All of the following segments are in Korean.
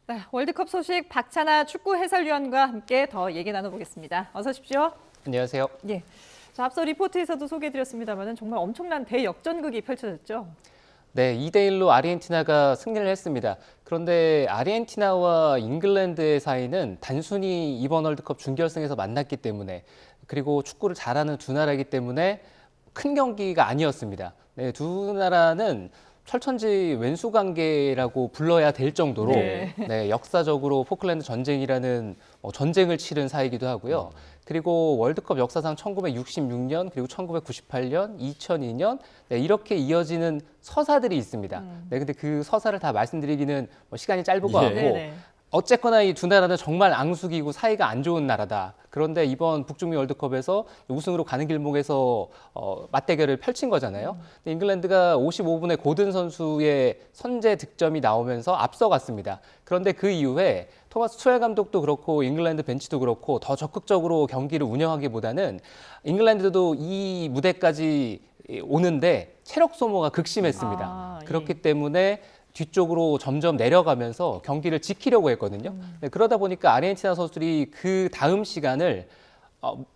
네, 월드컵 소식 박찬아 축구 해설위원과 함께 더 얘기 나눠보겠습니다. 어서 오십시오. 안녕하세요. 예. 자, 앞서 리포트에서도 소개해드렸습니다만 정말 엄청난 대역전극이 펼쳐졌죠. 네, 2대1로 아르헨티나가 승리를 했습니다. 그런데 아르헨티나와 잉글랜드의 사이는 단순히 이번 월드컵 준결승에서 만났기 때문에 그리고 축구를 잘하는 두 나라이기 때문에 큰 경기가 아니었습니다. 네, 두 나라는 철천지 왼수 관계라고 불러야 될 정도로 네, 역사적으로 포클랜드 전쟁이라는 전쟁을 치른 사이이기도 하고요. 그리고 월드컵 역사상 1966년, 그리고 1998년, 2002년 네, 이렇게 이어지는 서사들이 있습니다. 네, 근데 그 서사를 다 말씀드리기는 시간이 짧을 것 같고 네네. 어쨌거나 이 두 나라는 정말 앙숙이고 사이가 안 좋은 나라다. 그런데 이번 북중미 월드컵에서 우승으로 가는 길목에서 맞대결을 펼친 거잖아요. 근데 잉글랜드가 55분에 고든 선수의 선제 득점이 나오면서 앞서갔습니다. 그런데 그 이후에 토마스 투엘 감독도 그렇고 잉글랜드 벤치도 그렇고 더 적극적으로 경기를 운영하기보다는 잉글랜드도 이 무대까지 오는데 체력 소모가 극심했습니다. 예. 그렇기 때문에 뒤쪽으로 점점 내려가면서 경기를 지키려고 했거든요. 네, 그러다 보니까 아르헨티나 선수들이 그 다음 시간을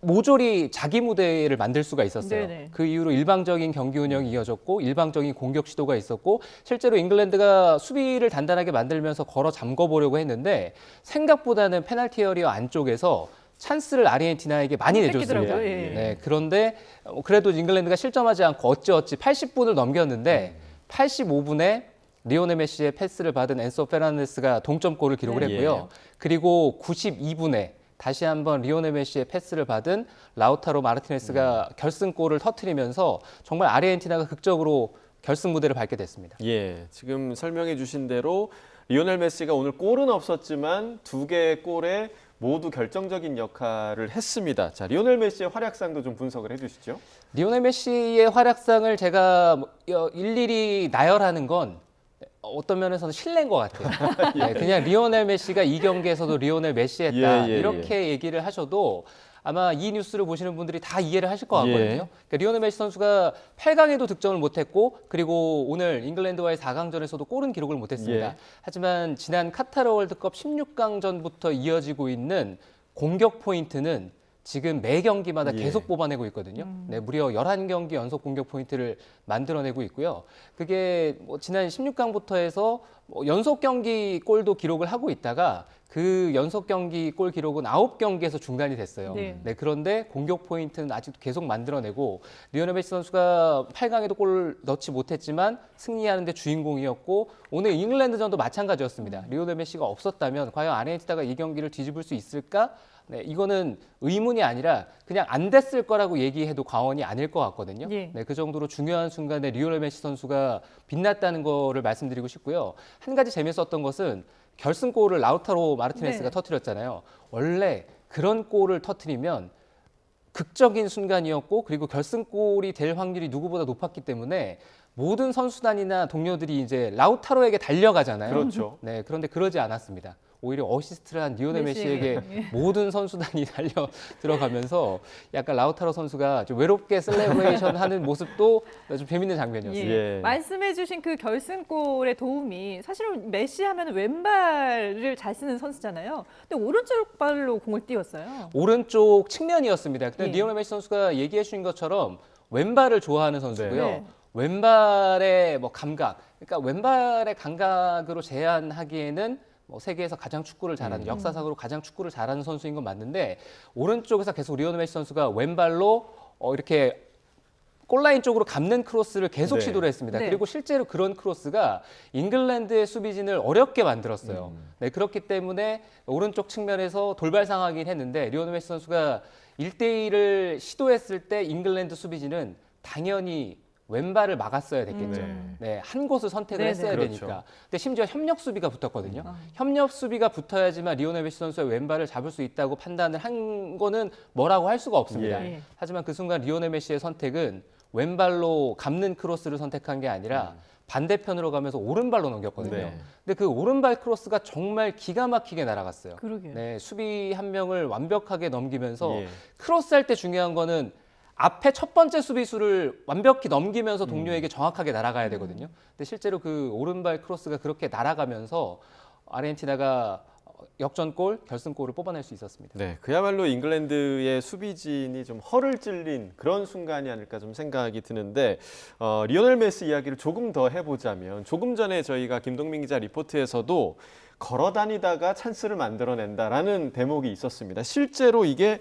모조리 자기 무대를 만들 수가 있었어요. 네네. 그 이후로 일방적인 경기 운영이 이어졌고 일방적인 공격 시도가 있었고 실제로 잉글랜드가 수비를 단단하게 만들면서 걸어 잠궈 보려고 했는데 생각보다는 페널티 에리어 안쪽에서 찬스를 아르헨티나에게 많이 내줬습니다. 뺏기더라고요. 예. 네, 그런데 그래도 잉글랜드가 실점하지 않고 어찌어찌 80분을 넘겼는데 85분에 리오넬 메시의 패스를 받은 엔소 페르난데스가 동점골을 기록을 했고요. 그리고 92분에 다시 한번 리오넬 메시의 패스를 받은 라우타로 마르티네스가 결승골을 터뜨리면서 정말 아르헨티나가 극적으로 결승 무대를 밟게 됐습니다. 예, 지금 설명해 주신 대로 리오넬 메시가 오늘 골은 없었지만 두 개의 골에 모두 결정적인 역할을 했습니다. 자, 리오넬 메시의 활약상도 좀 분석을 해주시죠. 리오넬 메시의 활약상을 제가 일일이 나열하는 건 어떤 면에서는 실례인 것 같아요. 네, 그냥 리오넬 메시가 이 경기에서도 리오넬 메시했다 이렇게 얘기를 하셔도 아마 이 뉴스를 보시는 분들이 다 이해를 하실 것 같거든요. 그러니까 리오넬 메시 선수가 8강에도 득점을 못했고 그리고 오늘 잉글랜드와의 4강전에서도 골은 기록을 못했습니다. 하지만 지난 카타르 월드컵 16강전부터 이어지고 있는 공격 포인트는 지금 매 경기마다 계속 뽑아내고 있거든요. 네, 무려 11경기 연속 공격 포인트를 만들어내고 있고요. 그게 지난 16강부터 해서 연속 경기 골도 기록을 하고 있다가 그 연속 경기 골 기록은 9경기에서 중단이 됐어요. 네, 그런데 공격 포인트는 아직도 계속 만들어내고 리오넬 메시 선수가 8강에도 골 넣지 못했지만 승리하는 데 주인공이었고 오늘 잉글랜드전도 마찬가지였습니다. 리오넬 메시가 없었다면 과연 아르헨티나가 이 경기를 뒤집을 수 있을까? 네, 이거는 의문이 아니라 그냥 안 됐을 거라고 얘기해도 과언이 아닐 것 같거든요. 네, 그 정도로 중요한 순간에 리오넬 메시 선수가 빛났다는 거를 말씀드리고 싶고요. 한 가지 재밌었던 것은 결승골을 라우타로 마르티네스가 터뜨렸잖아요. 원래 그런 골을 터뜨리면 극적인 순간이었고 그리고 결승골이 될 확률이 누구보다 높았기 때문에 모든 선수단이나 동료들이 이제 라우타로에게 달려가잖아요. 그렇죠. 네, 그런데 그러지 않았습니다. 오히려 어시스트를 한 리오넬 메시에게 모든 선수단이 달려 들어가면서 약간 라우타로 선수가 좀 외롭게 셀레브레이션 하는 모습도 좀 재밌는 장면이었어요. 말씀해주신 그 결승골의 도움이 사실은 메시 하면 왼발을 잘 쓰는 선수잖아요. 근데 오른쪽 발로 공을 띄웠어요. 오른쪽 측면이었습니다. 근데 리오넬 메시 선수가 얘기해 주신 것처럼 왼발을 좋아하는 선수고요. 왼발의 감각, 그러니까 왼발의 감각으로 제한하기에는 세계에서 가장 축구를 잘하는 역사상으로 가장 축구를 잘하는 선수인 건 맞는데 오른쪽에서 계속 리오넬 메시 선수가 왼발로 이렇게 골라인 쪽으로 감는 크로스를 계속 시도를 했습니다. 그리고 실제로 그런 크로스가 잉글랜드의 수비진을 어렵게 만들었어요. 네, 그렇기 때문에 오른쪽 측면에서 돌발상하긴 했는데 리오넬 메시 선수가 1대1을 시도했을 때 잉글랜드 수비진은 당연히 왼발을 막았어야 됐겠죠. 네, 한 곳을 선택을 했어야 되니까. 근데 심지어 협력 수비가 붙었거든요. 협력 수비가 붙어야지만 리오넬 메시 선수의 왼발을 잡을 수 있다고 판단을 한 거는 뭐라고 할 수가 없습니다. 하지만 그 순간 리오넬 메시의 선택은 왼발로 감는 크로스를 선택한 게 아니라 반대편으로 가면서 오른발로 넘겼거든요. 근데 그 오른발 크로스가 정말 기가 막히게 날아갔어요. 네, 수비 한 명을 완벽하게 넘기면서 크로스할 때 중요한 거는 앞에 첫 번째 수비수를 완벽히 넘기면서 동료에게 정확하게 날아가야 되거든요. 근데 실제로 그 오른발 크로스가 그렇게 날아가면서 아르헨티나가 역전골, 결승골을 뽑아낼 수 있었습니다. 네, 그야말로 잉글랜드의 수비진이 좀 허를 찔린 그런 순간이 아닐까 좀 생각이 드는데 리오넬 메시 이야기를 조금 더 해보자면 조금 전에 저희가 김동민 기자 리포트에서도 걸어다니다가 찬스를 만들어낸다라는 대목이 있었습니다. 실제로 이게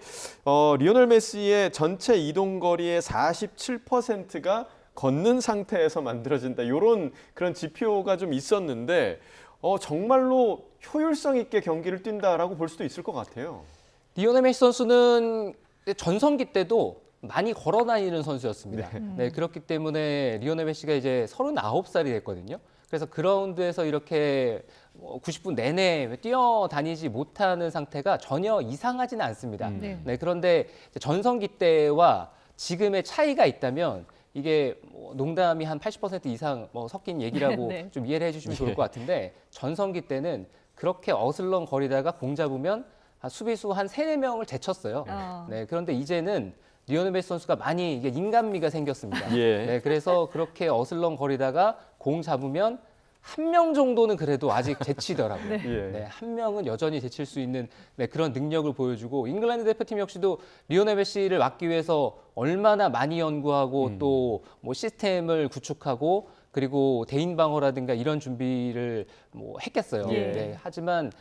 리오넬 메시의 전체 이동 거리의 47%가 걷는 상태에서 만들어진다. 이런 그런 지표가 좀 있었는데 정말로 효율성 있게 경기를 뛴다라고 볼 수도 있을 것 같아요. 리오넬 메시 선수는 전성기 때도 많이 걸어다니는 선수였습니다. 네, 그렇기 때문에 리오넬 메시가 이제 39살이 됐거든요. 그래서 그라운드에서 이렇게 90분 내내 뛰어다니지 못하는 상태가 전혀 이상하지는 않습니다. 네, 그런데 전성기 때와 지금의 차이가 있다면 이게 농담이 한 80% 이상 섞인 얘기라고 네. 좀 이해를 해주시면 좋을 것 같은데 전성기 때는 그렇게 어슬렁거리다가 공 잡으면 수비수 한 3-4명을 제쳤어요. 네, 그런데 이제는 리오넬 메시 선수가 많이 이게 인간미가 생겼습니다. 예. 네, 그래서 그렇게 어슬렁거리다가 공 잡으면 한 명 정도는 그래도 아직 제치더라고요. 예. 네, 한 명은 여전히 제칠 수 있는 그런 능력을 보여주고 잉글랜드 대표팀 역시도 리오넬 메시를 막기 위해서 얼마나 많이 연구하고 또 시스템을 구축하고 그리고 대인 방어라든가 이런 준비를 했겠어요. 예. 네, 하지만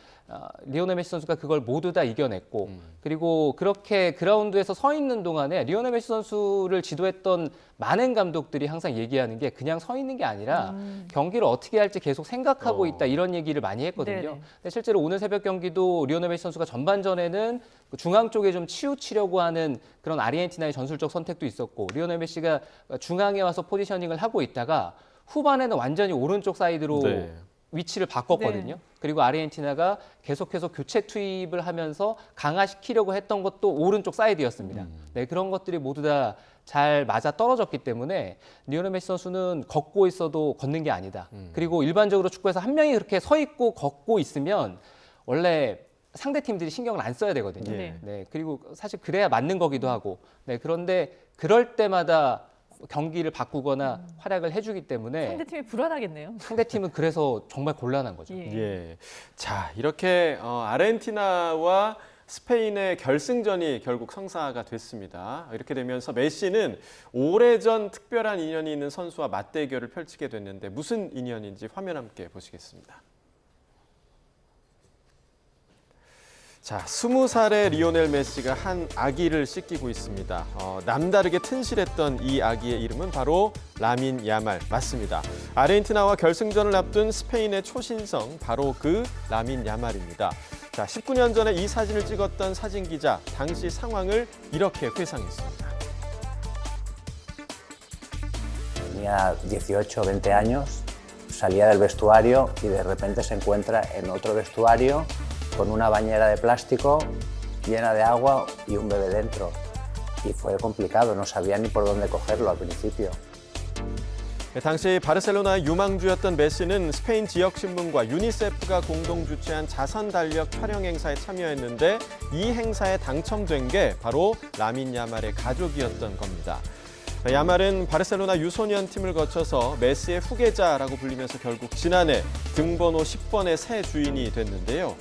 리오넬 메시 선수가 그걸 모두 다 이겨냈고 그리고 그렇게 그라운드에서 서 있는 동안에 리오넬 메시 선수를 지도했던 많은 감독들이 항상 얘기하는 게 그냥 서 있는 게 아니라 경기를 어떻게 할지 계속 생각하고 있다 이런 얘기를 많이 했거든요. 네네. 근데 실제로 오늘 새벽 경기도 리오넬 메시 선수가 전반전에는 중앙 쪽에 좀 치우치려고 하는 그런 아르헨티나의 전술적 선택도 있었고 리오넬 메시가 중앙에 와서 포지셔닝을 하고 있다가 후반에는 완전히 오른쪽 사이드로 네. 위치를 바꿨거든요. 네. 그리고 아르헨티나가 계속해서 교체 투입을 하면서 강화시키려고 했던 것도 오른쪽 사이드였습니다. 네, 그런 것들이 모두 다 잘 맞아 떨어졌기 때문에 리오넬 메시 선수는 걷고 있어도 걷는 게 아니다. 그리고 일반적으로 축구에서 한 명이 그렇게 서 있고 걷고 있으면 원래 상대 팀들이 신경을 안 써야 되거든요. 네. 네, 그리고 사실 그래야 맞는 거기도 하고. 네, 그런데 그럴 때마다 경기를 바꾸거나 활약을 해주기 때문에 상대팀이 불안하겠네요. 상대팀은 그래서 정말 곤란한 거죠. 예. 예. 자, 이렇게 아르헨티나와 스페인의 결승전이 결국 성사가 됐습니다. 이렇게 되면서 메시는 오래전 특별한 인연이 있는 선수와 맞대결을 펼치게 됐는데 무슨 인연인지 화면 함께 보시겠습니다. 자, 20살의 리오넬 메시가 한 아기를 씻기고 있습니다. 남다르게 튼실했던 이 아기의 이름은 바로 라민 야말 맞습니다. 아르헨티나와 결승전을 앞둔 스페인의 초신성 바로 그 라민 야말입니다. 자, 19년 전에 이 사진을 찍었던 사진 기자 당시 상황을 이렇게 회상했습니다. Tenía 18 o 20 años, salía del vestuario y de repente se encuentra en otro vestuario con una bañera de plástico llena de agua y un bebé dentro. Y fue complicado, no sabía ni por dónde cogerlo al principio. 당시 바르셀로나의 유망주였던 메시는 스페인 지역신문과 유니세프가 공동 주최한 자선 달력 촬영 행사에 참여했는데 이 행사에 당첨된 게 바로 라민 야말의 가족이었던 겁니다. 야말은 바르셀로나 유소년 팀을 거쳐서 메시의 후계자라고 불리면서 결국 지난해 등번호 10번의 새 주인이 됐는데요.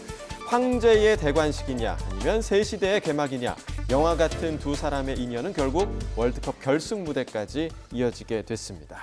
황제의 대관식이냐 아니면 새 시대의 개막이냐 영화 같은 두 사람의 인연은 결국 월드컵 결승 무대까지 이어지게 됐습니다.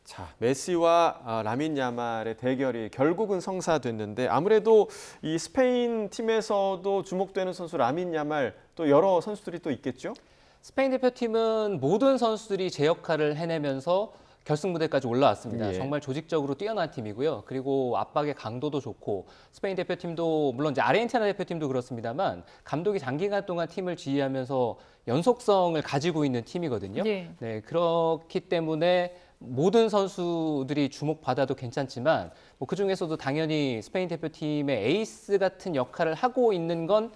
자, 메시와 라민 야말의 대결이 결국은 성사됐는데 아무래도 이 스페인 팀에서도 주목되는 선수 라민 야말 또 여러 선수들이 또 있겠죠? 스페인 대표팀은 모든 선수들이 제 역할을 해내면서 결승 무대까지 올라왔습니다. 예. 정말 조직적으로 뛰어난 팀이고요. 그리고 압박의 강도도 좋고 스페인 대표팀도 물론 이제 아르헨티나 대표팀도 그렇습니다만 감독이 장기간 동안 팀을 지휘하면서 연속성을 가지고 있는 팀이거든요. 예. 네, 그렇기 때문에 모든 선수들이 주목받아도 괜찮지만 그 중에서도 당연히 스페인 대표팀의 에이스 같은 역할을 하고 있는 건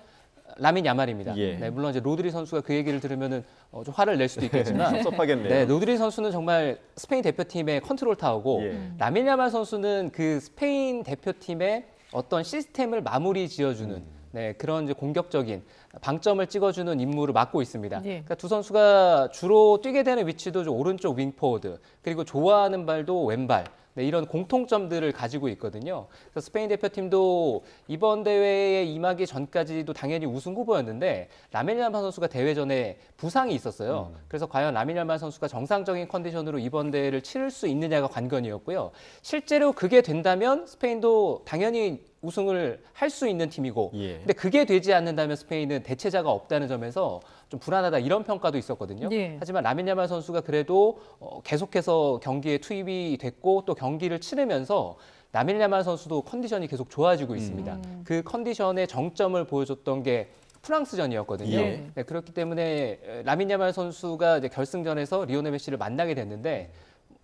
라민 야말입니다. 예. 네, 물론 이제 로드리 선수가 그 얘기를 들으면은 좀 화를 낼 수도 있겠지만 섭섭하겠네요. 네, 로드리 선수는 정말 스페인 대표팀의 컨트롤 타워고 예. 라민 야말 선수는 그 스페인 대표팀의 어떤 시스템을 마무리 지어주는 네, 그런 이제 공격적인 방점을 찍어주는 임무를 맡고 있습니다. 예. 그러니까 두 선수가 주로 뛰게 되는 위치도 좀 오른쪽 윙포워드 그리고 좋아하는 발도 왼발 네, 이런 공통점들을 가지고 있거든요. 그래서 스페인 대표팀도 이번 대회에 임하기 전까지도 당연히 우승 후보였는데 라민 야말 선수가 대회 전에 부상이 있었어요. 그래서 과연 라민 야말 선수가 정상적인 컨디션으로 이번 대회를 치를 수 있느냐가 관건이었고요. 실제로 그게 된다면 스페인도 당연히 우승을 할 수 있는 팀이고, 예. 근데 그게 되지 않는다면 스페인은 대체자가 없다는 점에서 좀 불안하다 이런 평가도 있었거든요. 예. 하지만 라민 야말 선수가 그래도 계속해서 경기에 투입이 됐고 또 경기를 치르면서 라민 야말 선수도 컨디션이 계속 좋아지고 있습니다. 그 컨디션의 정점을 보여줬던 게 프랑스전이었거든요. 예. 네, 그렇기 때문에 라민 야말 선수가 이제 결승전에서 리오넬 메시를 만나게 됐는데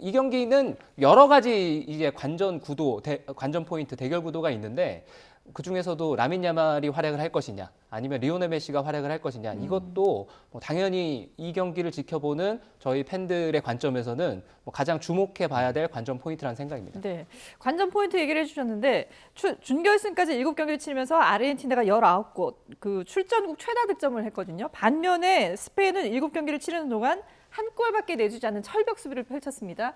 이 경기는 여러 가지 이제 관전 구도, 관전 포인트, 대결 구도가 있는데 그 중에서도 라민 야말이 활약을 할 것이냐, 아니면 리오넬 메시가 활약을 할 것이냐, 이것도 뭐 당연히 이 경기를 지켜보는 저희 팬들의 관점에서는 뭐 가장 주목해 봐야 될 관전 포인트라는 생각입니다. 네, 관전 포인트 얘기를 해주셨는데 준결승까지 7경기를 치르면서 아르헨티나가 19골, 그 출전국 최다 득점을 했거든요. 반면에 스페인은 7경기를 치르는 동안 한 골밖에 내주지 않는 철벽 수비를 펼쳤습니다.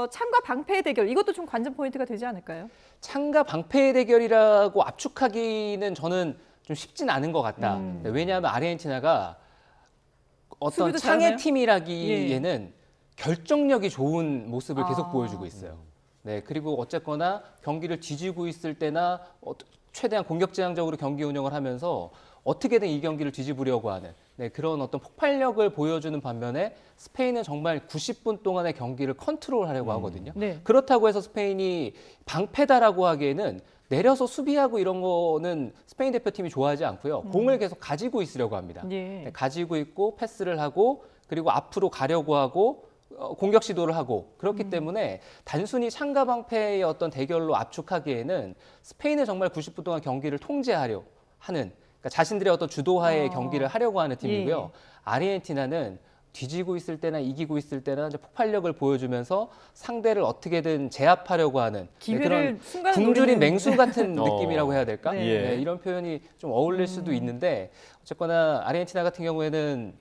창과 방패의 대결, 이것도 좀 관전 포인트가 되지 않을까요? 창과 방패의 대결이라고 압축하기는 저는 좀 쉽진 않은 것 같다. 네, 왜냐하면 아르헨티나가 어떤 수비도 창의 잘하나요? 팀이라기에는 결정력이 좋은 모습을 계속 아. 보여주고 있어요. 네, 그리고 어쨌거나 경기를 뒤지고 있을 때나 최대한 공격지향적으로 경기 운영을 하면서 어떻게든 이 경기를 뒤집으려고 하는 네, 그런 어떤 폭발력을 보여주는 반면에 스페인은 정말 90분 동안의 경기를 컨트롤하려고 하거든요. 네. 그렇다고 해서 스페인이 방패다라고 하기에는 내려서 수비하고 이런 거는 스페인 대표팀이 좋아하지 않고요. 공을 계속 가지고 있으려고 합니다. 예. 네, 가지고 있고 패스를 하고 그리고 앞으로 가려고 하고 공격 시도를 하고 그렇기 때문에 단순히 창과 방패의 어떤 대결로 압축하기에는 스페인은 정말 90분 동안 경기를 통제하려 하는 그러니까 자신들의 어떤 주도하에 경기를 하려고 하는 팀이고요. 예. 아르헨티나는 뒤지고 있을 때나 이기고 있을 때나 이제 폭발력을 보여주면서 상대를 어떻게든 제압하려고 하는 기회를 그런 순간 굶주린 노리는- 맹수 같은 느낌이라고 해야 될까? 네. 네, 이런 표현이 좀 어울릴 수도 있는데 어쨌거나 아르헨티나 같은 경우에는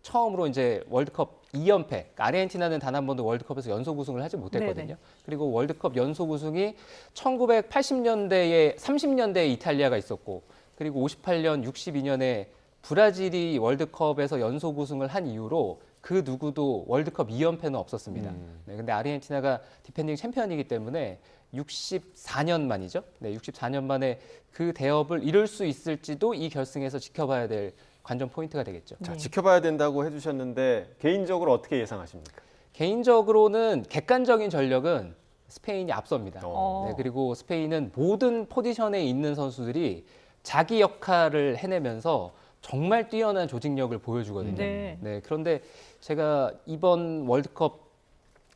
처음으로 이제 월드컵 2연패. 그러니까 아르헨티나는 단 한 번도 월드컵에서 연속 우승을 하지 못했거든요. 네네. 그리고 월드컵 연속 우승이 1980년대에 30년대에 이탈리아가 있었고 그리고 58년, 62년에 브라질이 월드컵에서 연속 우승을 한 이후로 그 누구도 월드컵 2연패는 없었습니다. 네, 근데 아르헨티나가 디펜딩 챔피언이기 때문에 64년 만이죠. 네, 64년 만에 그 대업을 이룰 수 있을지도 이 결승에서 지켜봐야 될 관전 포인트가 되겠죠. 자, 네. 지켜봐야 된다고 해주셨는데 개인적으로 어떻게 예상하십니까? 개인적으로는 객관적인 전력은 스페인이 앞섭니다. 어. 네, 그리고 스페인은 모든 포지션에 있는 선수들이 자기 역할을 해내면서 정말 뛰어난 조직력을 보여주거든요. 네. 네, 그런데 제가 이번 월드컵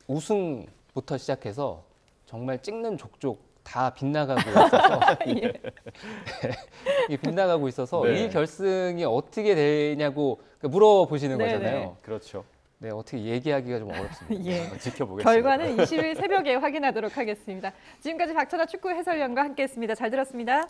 우승부터 시작해서 정말 찍는 족족 다 빗나가고 있어서 예. 이 빗나가고 있어서 네. 이 결승이 어떻게 되냐고 물어보시는 네, 거잖아요. 네. 그렇죠. 네, 어떻게 얘기하기가 좀 어렵습니다. 예. 지켜보겠습니다. 결과는 20일 새벽에 확인하도록 하겠습니다. 지금까지 박찬아 축구 해설위원과 함께했습니다. 잘 들었습니다.